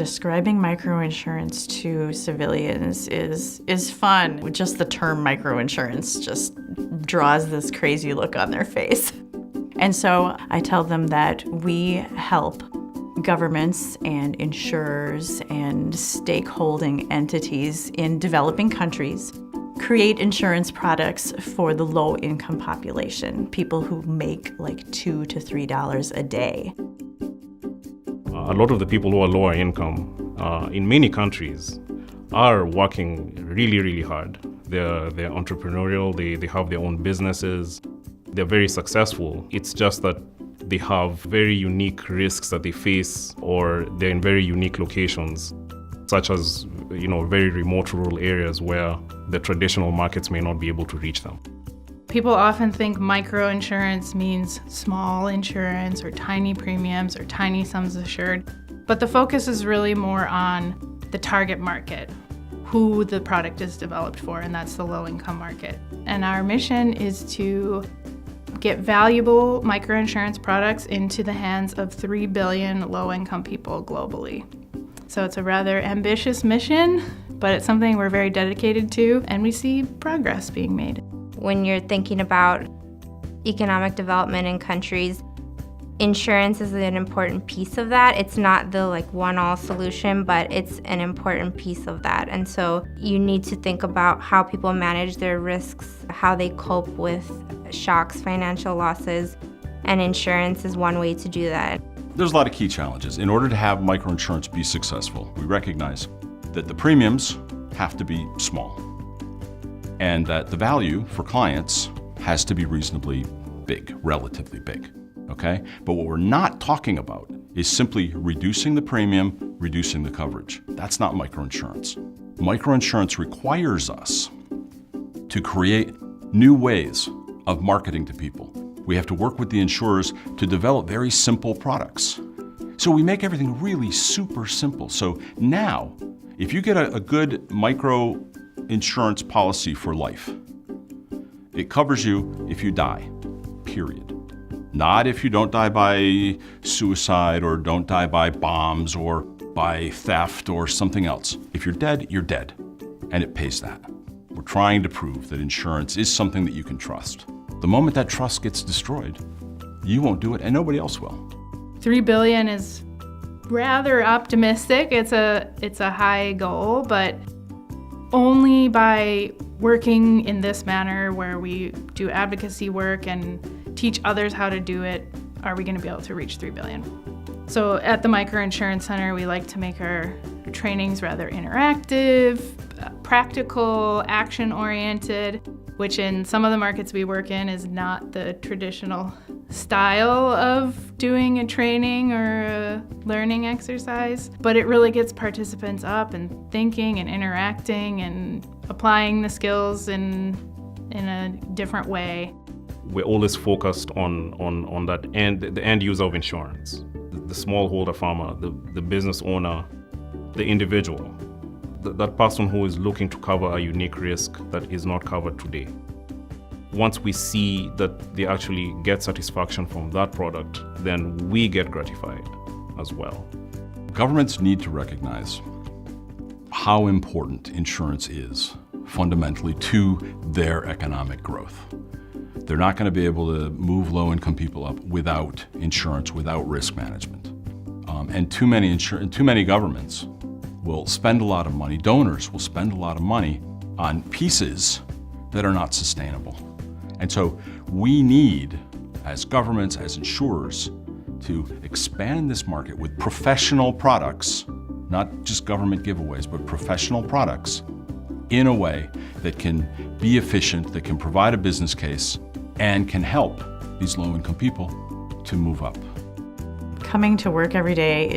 Describing microinsurance to civilians is fun. Just the term microinsurance just draws this crazy look on their face. And so I tell them that we help governments and insurers and stakeholding entities in developing countries create insurance products for the low-income population, people who make like $2 to $3 a day. A lot of the people who are lower income in many countries are working really, really hard. They're entrepreneurial, they have their own businesses, they're very successful. It's just that they have very unique risks that they face, or they're in very unique locations, such as very remote rural areas where the traditional markets may not be able to reach them. People often think microinsurance means small insurance or tiny premiums or tiny sums assured, but the focus is really more on the target market, who the product is developed for, and that's the low-income market. And our mission is to get valuable microinsurance products into the hands of 3 billion low-income people globally. So it's a rather ambitious mission, but it's something we're very dedicated to, and we see progress being made. When you're thinking about economic development in countries, insurance is an important piece of that. It's not the one-all solution, but it's an important piece of that. And so you need to think about how people manage their risks, how they cope with shocks, financial losses, and insurance is one way to do that. There's a lot of key challenges. In order to have microinsurance be successful, we recognize that the premiums have to be small and that the value for clients has to be reasonably big, relatively big, okay? But what we're not talking about is simply reducing the premium, reducing the coverage. That's not microinsurance. Microinsurance requires us to create new ways of marketing to people. We have to work with the insurers to develop very simple products. So we make everything really super simple. So now, if you get a good microinsurance policy for life, it covers you if you die, period. Not if you don't die by suicide or don't die by bombs or by theft or something else. If you're dead, you're dead, and it pays that. We're trying to prove that insurance is something that you can trust. The moment that trust gets destroyed, you won't do it and nobody else will. 3 billion is rather optimistic. It's a high goal, but only by working in this manner where we do advocacy work and teach others how to do it are we going to be able to reach 3 billion. So at the MicroInsurance Centre, we like to make our trainings rather interactive, practical, action-oriented, which in some of the markets we work in is not the traditional style of doing a training or a learning exercise. But it really gets participants up and thinking and interacting and applying the skills in a different way. We're always focused on that the end user of insurance, the smallholder farmer, the business owner, the individual. That person who is looking to cover a unique risk that is not covered today. Once we see that they actually get satisfaction from that product, then we get gratified as well. Governments need to recognize how important insurance is fundamentally to their economic growth. They're not going to be able to move low-income people up without insurance, without risk management. And too many governments will spend a lot of money, donors will spend a lot of money on pieces that are not sustainable. And so we need, as governments, as insurers, to expand this market with professional products, not just government giveaways, but professional products in a way that can be efficient, that can provide a business case, and can help these low-income people to move up. Coming to work every day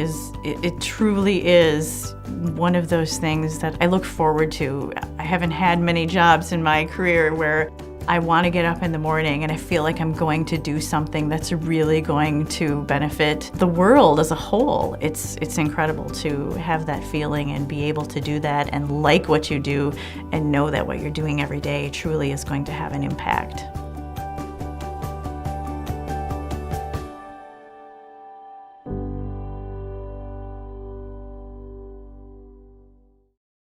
it truly is one of those things that I look forward to. I haven't had many jobs in my career where I want to get up in the morning and I feel like I'm going to do something that's really going to benefit the world as a whole. It's incredible to have that feeling and be able to do that and like what you do and know that what you're doing every day truly is going to have an impact.